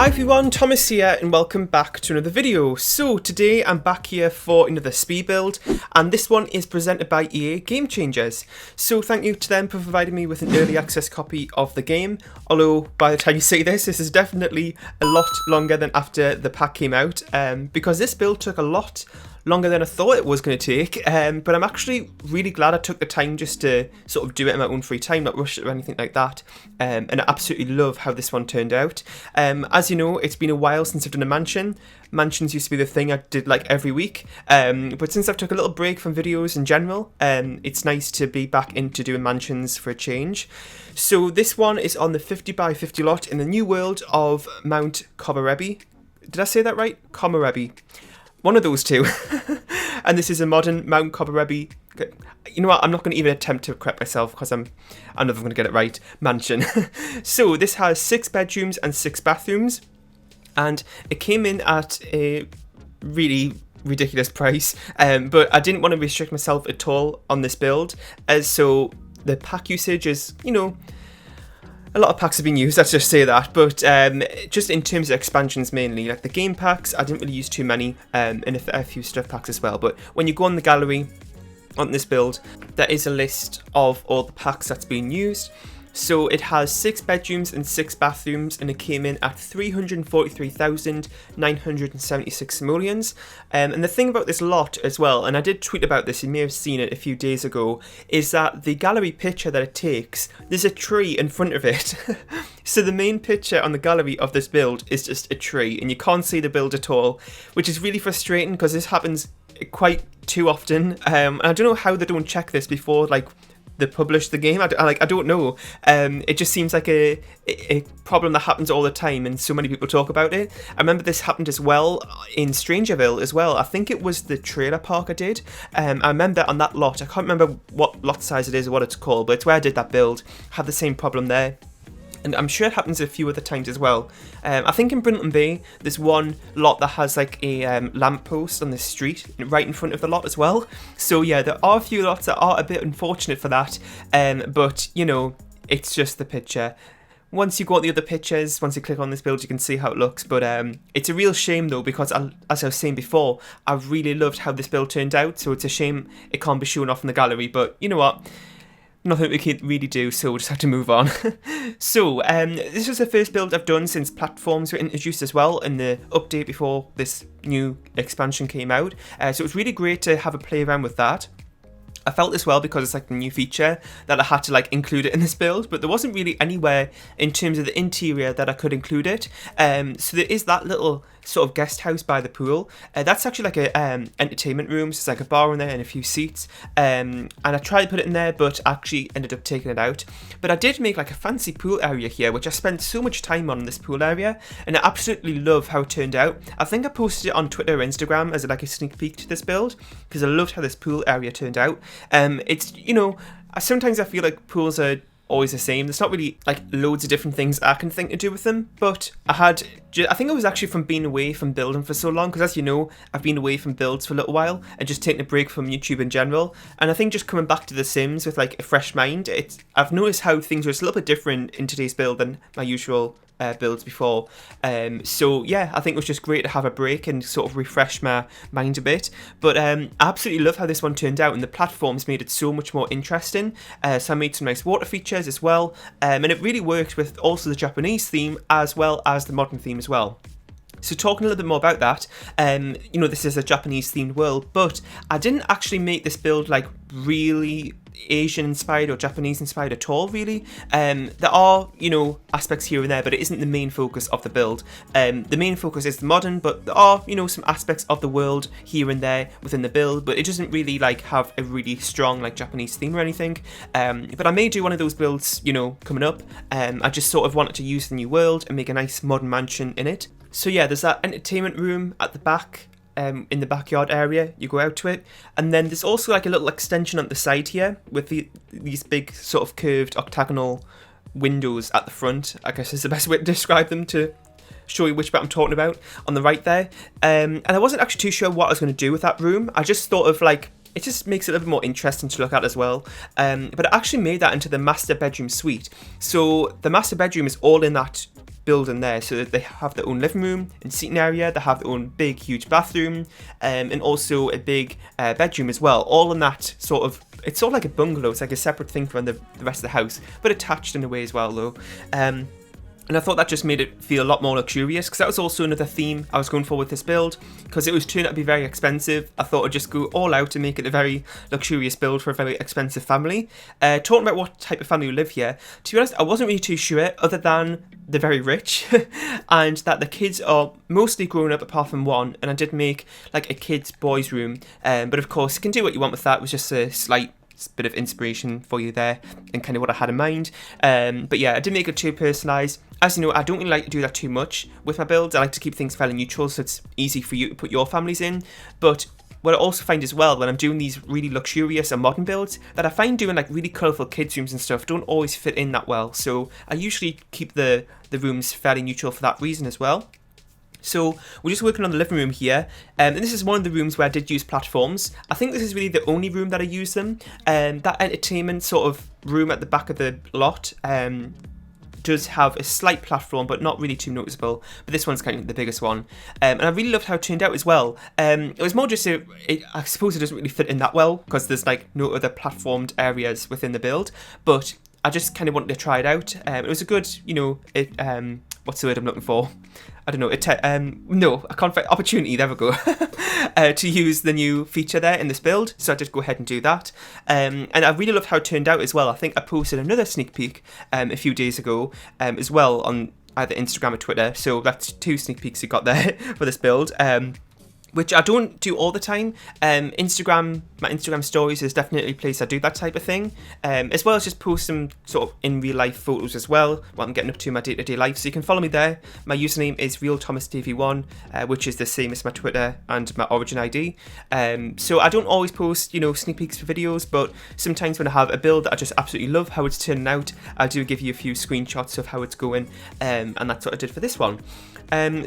Hi everyone, Thomas here and welcome back to another video. So today I'm back here for another speed build and this one is presented by EA Game Changers. So thank you to them for providing me with an early access copy of the game, although by the time you see this is definitely a lot longer than after the pack came out, because this build took a lot longer than I thought it was going to take, but I'm actually really glad I took the time just to sort of do it in my own free time, not rush it or anything like that, and I absolutely love how this one turned out. As you know, it's been a while since I've done a mansion. Mansions used to be the thing I did like every week, but since I've took a little break from videos in general, it's nice to be back into doing mansions for a change. So this one is on the 50 by 50 lot in the new world of Mount KOMOREBI. Did I say that right? KOMOREBI. One of those two. And this is a modern Mount KOMOREBI. You know what, I'm not going to even attempt to correct myself because I'm never going to get it right. Mansion. So this has 6 bedrooms and 6 bathrooms. And it came in at a really ridiculous price. But I didn't want to restrict myself at all on this build. So the pack usage is, you know, a lot of packs have been used, let's just say that, but just in terms of expansions mainly, like the game packs, I didn't really use too many, and a few stuff packs as well, but when you go on the gallery on this build, there is a list of all the packs that's been used. So it has 6 bedrooms and 6 bathrooms, and it came in at 343,976 simoleons. And the thing about this lot as well, and I did tweet about this, you may have seen it a few days ago, is that the gallery picture that it takes, there's a tree in front of it. So the main picture on the gallery of this build is just a tree, and you can't see the build at all, which is really frustrating because this happens quite too often. And I don't know how they don't check this before, like, they publish the game. I don't know. It just seems like a problem that happens all the time, and so many people talk about it. I remember this happened as well in Strangerville as well. I think it was the trailer park I did. I remember on that lot, I can't remember what lot size it is or what it's called, but it's where I did that build. Had the same problem there. And I'm sure it happens a few other times as well. I think in Brinton Bay, there's one lot that has like a lamppost on the street right in front of the lot as well. So yeah, there are a few lots that are a bit unfortunate for that. But, you know, it's just the picture. Once you go at the other pictures, once you click on this build, you can see how it looks. But it's a real shame though, because as I was saying before, I really loved how this build turned out. So it's a shame it can't be shown off in the gallery. But you know what? Nothing we can really do, so we'll just have to move on. So, this was the first build I've done since platforms were introduced as well in the update before this new expansion came out. So it was really great to have a play around with that. I felt as well because it's like the new feature that I had to like include it in this build, but there wasn't really anywhere in terms of the interior that I could include it. So there is that little sort of guest house by the pool. That's actually like a entertainment room, so it's like a bar in there and a few seats. And I tried to put it in there, but actually ended up taking it out. But I did make like a fancy pool area here, which I spent so much time on this pool area, and I absolutely love how it turned out. I think I posted it on Twitter or Instagram as like a sneak peek to this build, because I loved how this pool area turned out. It's, you know, sometimes I feel like pools are always the same. There's not really like loads of different things I can think to do with them, but I think it was actually from being away from building for so long, because as you know, I've been away from builds for a little while and just taking a break from YouTube in general, and I think just coming back to The Sims with like a fresh mind, I've noticed how things are just a little bit different in today's build than my usual builds before. So yeah, I think it was just great to have a break and sort of refresh my mind a bit. But I absolutely love how this one turned out, and the platforms made it so much more interesting. So I made some nice water features as well, and it really worked with also the Japanese theme as well as the modern theme as well. So talking a little bit more about that, you know, this is a Japanese themed world, but I didn't actually make this build like really Asian inspired or Japanese inspired at all, really. There are, you know, aspects here and there, but it isn't the main focus of the build. The main focus is the modern, but there are, you know, some aspects of the world here and there within the build, but it doesn't really like have a really strong like Japanese theme or anything. But I may do one of those builds, you know, coming up. I just sort of wanted to use the new world and make a nice modern mansion in it. So yeah, there's that entertainment room at the back. In the backyard area, you go out to it, and then there's also like a little extension on the side here with these big sort of curved octagonal windows at the front, I guess is the best way to describe them, to show you which bit I'm talking about, on the right there. And I wasn't actually too sure what I was going to do with that room. I just thought of like, it just makes it a little bit more interesting to look at as well. But I actually made that into the master bedroom suite. So the master bedroom is all in that build in there so that they have their own living room and seating area, they have their own big huge bathroom, and also a big bedroom as well, all in that sort of, it's sort of like a bungalow, it's like a separate thing from the rest of the house, but attached in a way as well though. And I thought that just made it feel a lot more luxurious, because that was also another theme I was going for with this build, because it was turned out to be very expensive. I thought I'd just go all out and make it a very luxurious build for a very expensive family. Talking about what type of family will live here, to be honest, I wasn't really too sure, other than they're very rich, and that the kids are mostly grown up apart from one, and I did make like a kids' boys room, but of course you can do what you want with that. It was just a slight bit of inspiration for you there and kind of what I had in mind, but yeah, I didn't make it too personalised. As you know, I don't really like to do that too much with my builds. I like to keep things fairly neutral so it's easy for you to put your families in. But what I also find as well when I'm doing these really luxurious and modern builds, that I find doing like really colourful kids rooms and stuff don't always fit in that well, so I usually keep the rooms fairly neutral for that reason as well. So we're just working on the living room here, and this is one of the rooms where I did use platforms. I think this is really the only room that I use them. That entertainment sort of room at the back of the lot does have a slight platform, but not really too noticeable. But this one's kind of the biggest one, and I really loved how it turned out as well. It was more just I suppose it doesn't really fit in that well because there's like no other platformed areas within the build, but I just kind of wanted to try it out. It was a good, you know, what's the word I'm looking for? I don't know. No, I can't find opportunity. There we go. To use the new feature there in this build, so I did go ahead and do that. And I really love how it turned out as well. I think I posted another sneak peek a few days ago as well on either Instagram or Twitter. So that's 2 sneak peeks you got there for this build. Which I don't do all the time. My Instagram stories is definitely a place I do that type of thing, as well as just post some sort of in real life photos as well, what I'm getting up to in my day-to-day life. So you can follow me there. My username is RealThomasTV1, which is the same as my Twitter and my Origin ID. So I don't always post, you know, sneak peeks for videos, but sometimes when I have a build that I just absolutely love how it's turning out, I do give you a few screenshots of how it's going, and that's what I did for this one.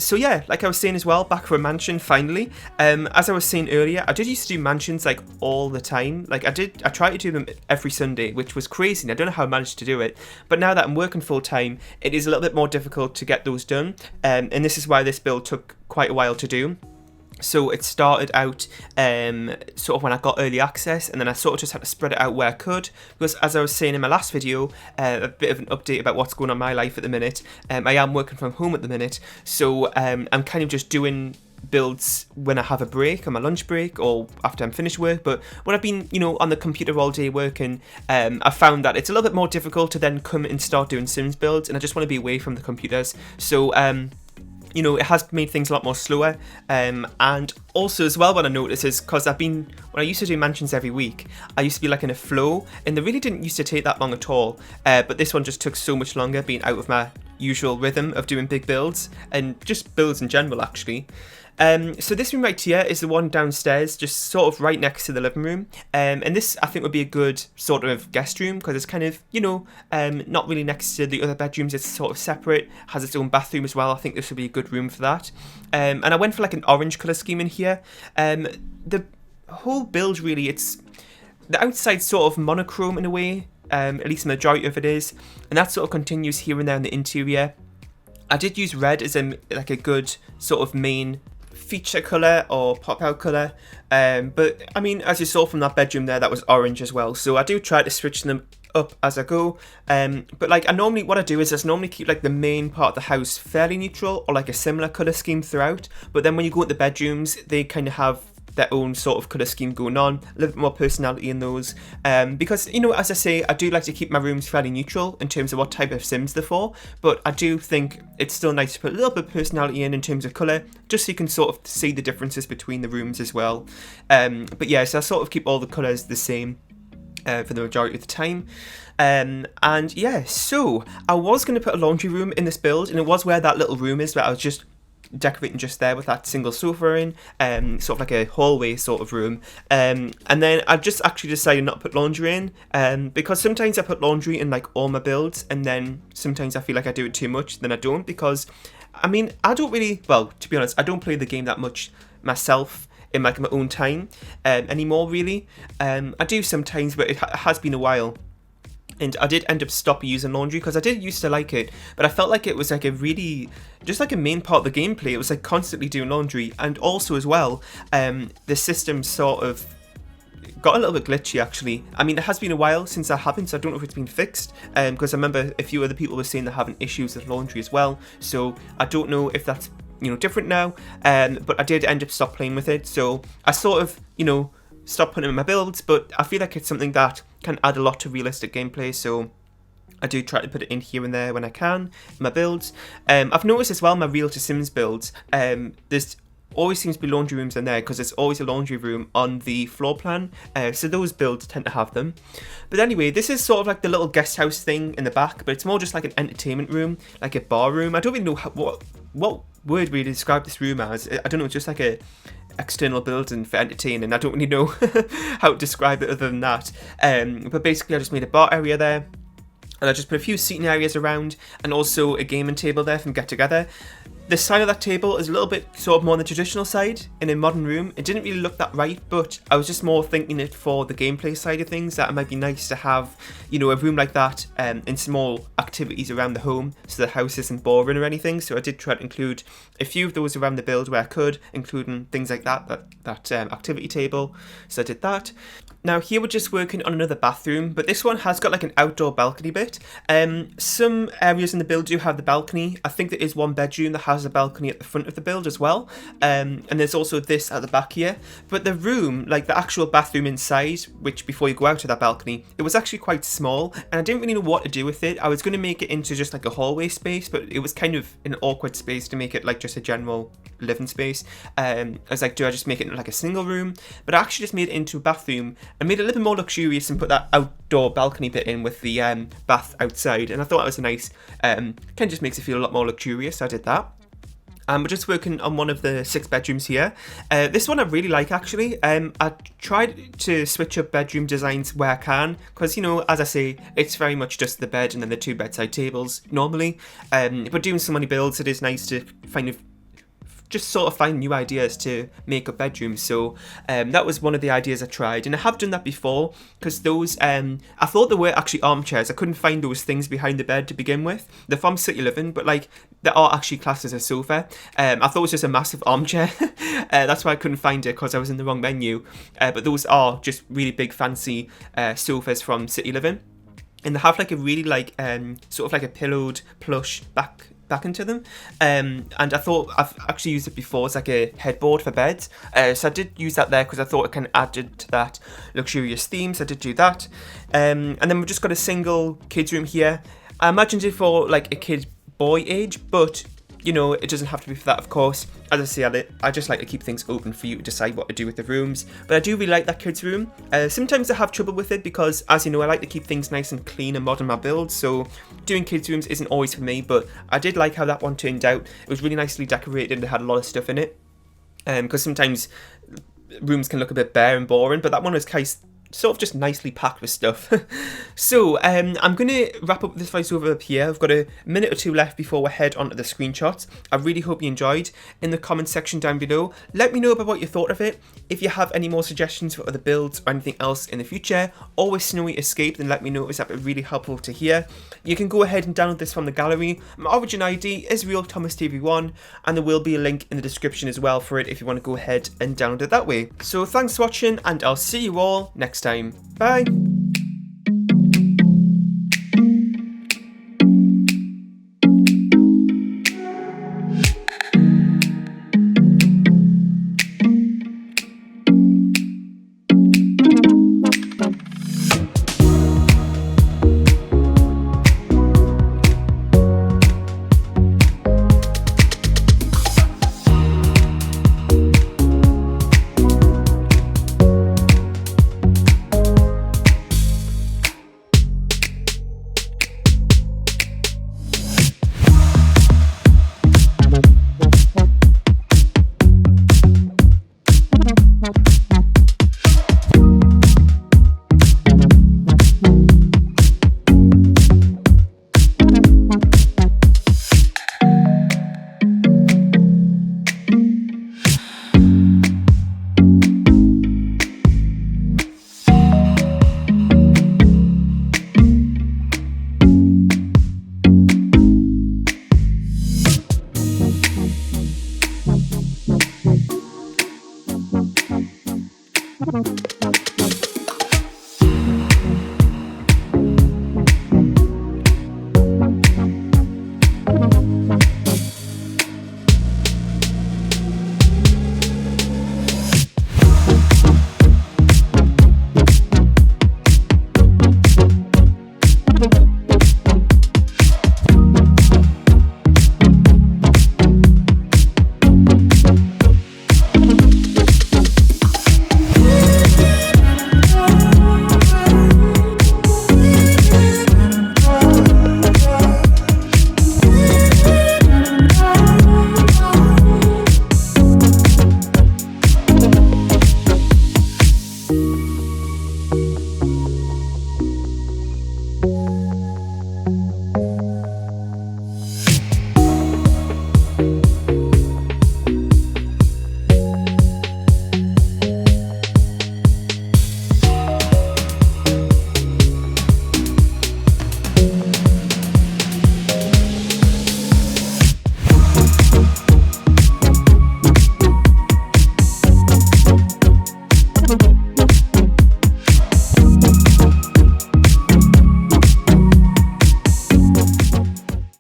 So yeah, like I was saying as well, back for a mansion finally. As I was saying earlier, I did used to do mansions like all the time. Like I tried to do them every Sunday, which was crazy. And I don't know how I managed to do it, but now that I'm working full time, it is a little bit more difficult to get those done. And this is why this build took quite a while to do. So it started out sort of when I got early access, and then I sort of just had to spread it out where I could, because as I was saying in my last video, a bit of an update about what's going on in my life at the minute. I am working from home at the minute, so I'm kind of just doing builds when I have a break, on my lunch break, or after I'm finished work. But when I've been, you know, on the computer all day working, I found that it's a little bit more difficult to then come and start doing Sims builds, and I just want to be away from the computers. So you know, it has made things a lot more slower, and also as well what I noticed is, because when I used to do mansions every week, I used to be like in a flow, and they really didn't used to take that long at all, but this one just took so much longer, being out of my usual rhythm of doing big builds, and just builds in general actually. So this room right here is the one downstairs, just sort of right next to the living room, and this I think would be a good sort of guest room, because it's kind of, you know, not really next to the other bedrooms, it's sort of separate, has its own bathroom as well. I think this would be a good room for that, and I went for like an orange colour scheme in here. The whole build really, it's the outside sort of monochrome in a way, at least the majority of it is, and that sort of continues here and there in the interior. I did use red as like a good sort of main feature colour or pop out colour, but I mean, as you saw from that bedroom there, that was orange as well, so I do try to switch them up as I go, but like what I do is I normally keep like the main part of the house fairly neutral, or like a similar colour scheme throughout, but then when you go into the bedrooms, they kind of have their own sort of colour scheme going on, a little bit more personality in those, because, you know, as I say, I do like to keep my rooms fairly neutral in terms of what type of Sims they're for, but I do think it's still nice to put a little bit of personality in terms of colour, just so you can sort of see the differences between the rooms as well. But yeah, so I sort of keep all the colours the same for the majority of the time. And yeah, so I was going to put a laundry room in this build, and it was where that little room is, where I was just decorating just there with that single sofa in, sort of like a hallway sort of room, and then I just actually decided not to put laundry in, because sometimes I put laundry in like all my builds, and then sometimes I feel like I do it too much, then I don't, because I mean, I don't really, well, to be honest, I don't play the game that much myself in like my own time anymore really. I do sometimes, but it has been a while. And I did end up stopping using laundry because I did used to like it, but I felt like it was like a really, just like a main part of the gameplay. It was like constantly doing laundry, and also as well, the system sort of got a little bit glitchy actually. I mean, it has been a while since I haven't, so I don't know if it's been fixed, because I remember a few other people were saying they're having issues with laundry as well, so I don't know if that's, different now, but I did end up stop playing with it, so I sort of, stopped putting it in my builds, but I feel like it's something that can add a lot to realistic gameplay, so I do try to put it in here and there when I can, in my builds. I've noticed as well, my Real to Sims builds, there's always seems to be laundry rooms in there because there's always a laundry room on the floor plan, so those builds tend to have them. But anyway, this is sort of like the little guest house thing in the back, but it's more just like an entertainment room, like a bar room. I don't really know what word we describe this room as. I don't know, it's just like a external building for entertaining. I don't really know how to describe it other than that. But basically I just made a bar area there, and I just put a few seating areas around, and also a gaming table there from Get Together. The side of that table is a little bit sort of more on the traditional side in a modern room. It didn't really look that right, but I was just more thinking it for the gameplay side of things, that it might be nice to have, a room like that and small activities around the home so the house isn't boring or anything. So I did try to include a few of those around the build where I could, including things like that activity table. So I did that. Now here we're just working on another bathroom, but this one has got like an outdoor balcony bit. Some areas in the build do have the balcony. I think there is one bedroom that has a balcony at the front of the build as well. And there's also this at the back here. But the room, like the actual bathroom inside, which before you go out to that balcony, it was actually quite small, and I didn't really know what to do with it. I was going to make it into just like a hallway space, but it was kind of an awkward space to make it like just a general living space. I was like, do I just make it like a single room? But I actually just made it into a bathroom and made it a little bit more luxurious and put that outdoor balcony bit in with the bath outside, and I thought that was a nice, kind of just makes it feel a lot more luxurious, so I did that. We're just working on one of the 6 bedrooms here. This one I really like actually. I tried to switch up bedroom designs where I can, because as I say, it's very much just the bed and then the 2 bedside tables normally. But doing so many builds, it is nice to just sort of find new ideas to make up bedrooms. So that was one of the ideas I tried, and I have done that before, because those I thought there were actually armchairs. I couldn't find those things behind the bed to begin with. They're from City Living, but like they are actually classed as a sofa. I thought it was just a massive armchair. That's why I couldn't find it, because I was in the wrong menu. But those are just really big fancy sofas from City Living, and they have like a really like sort of like a pillowed plush back into them, and I thought I've actually used it before as like a headboard for beds, so I did use that there because I thought it kind of added to that luxurious theme, so I did do that. And then we've just got a single kids room here. I imagined it for like a kid boy age, but it doesn't have to be for that, of course. As I say, I just like to keep things open for you to decide what to do with the rooms. But I do really like that kids room. Sometimes I have trouble with it because, as you know, I like to keep things nice and clean and modern in my builds. So doing kids rooms isn't always for me, but I did like how that one turned out. It was really nicely decorated and it had a lot of stuff in it. Because sometimes rooms can look a bit bare and boring, but that one was sort of just nicely packed with stuff. So I'm going to wrap up this voiceover up here. I've got a minute or 2 left before we head on to the screenshots. I really hope you enjoyed. In the comment section down below, let me know about what you thought of it. If you have any more suggestions for other builds or anything else in the future, or with Snowy Escape, then let me know, because that would be really helpful to hear. You can go ahead and download this from the gallery. My origin ID is RealThomasTV1, and there will be a link in the description as well for it if you want to go ahead and download it that way. So thanks for watching, and I'll see you all next time. Bye!